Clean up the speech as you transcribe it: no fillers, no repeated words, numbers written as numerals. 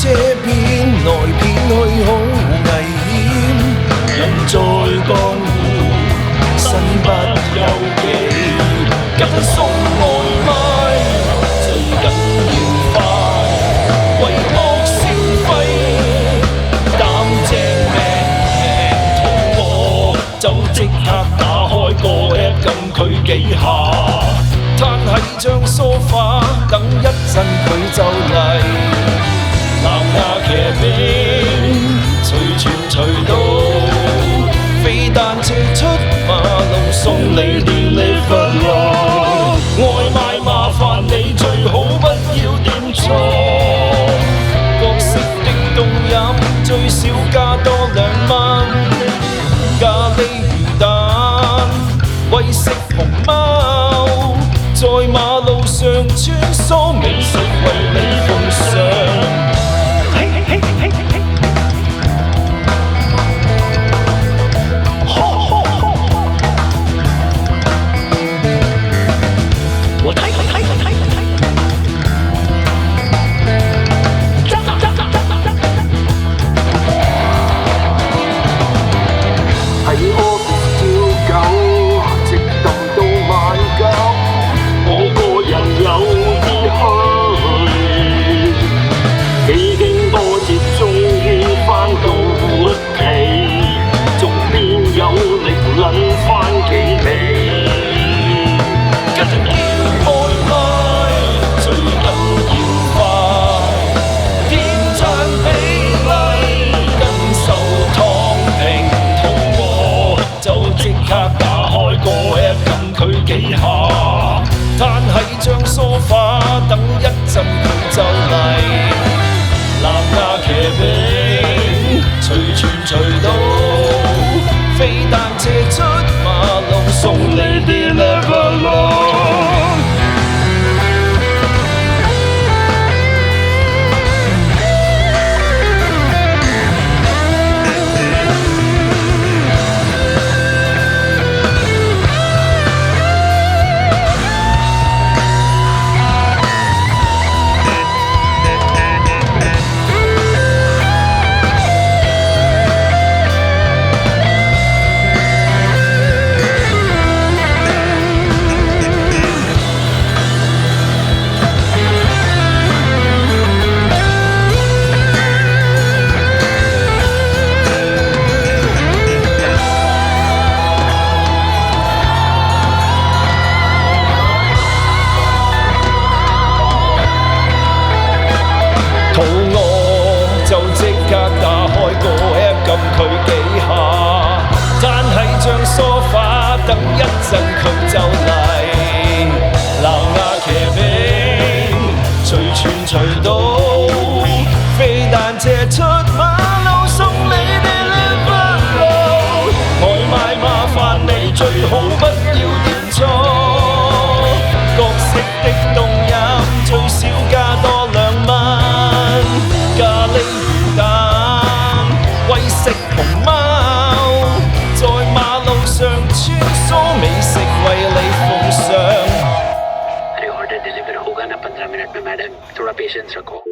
車片來片去好危險，人在江湖身不由己，跟送外賣最緊要快，為惡消費擔正命肚餓就即刻打開個 app 撳佢幾下，攤喺張梳化等一陣佢就嚟。南亞騎兵隨傳隨到，飛單車出馬路送你 Deliveroo， 外賣麻煩你最好不要點錯，各式的凍飲最少加多2蚊，咖喱魚蛋餵食熊貓，在馬路上穿梭美食為你奉上。幾下攤喺張梳化等一陣佢就嚟，南亞騎兵隨傳隨到，飛單車出馬路送你 Deliveroo。肚餓就即刻打開個 app 撳佢幾下，攤喺張梳化等一陣佢就嚟，南亞騎兵隨傳隨到，飛單車出馬路送你 Deliveroo， 外賣麻煩你最好不要點錯，各式的凍飲最少加多2蚊，咖喱魚蛋餵食熊貓，在馬路上穿梭美食為你奉上。अरे order deliver होगा ना 15 मिनट में मैडम, थोड़ा पेशेंस रखो।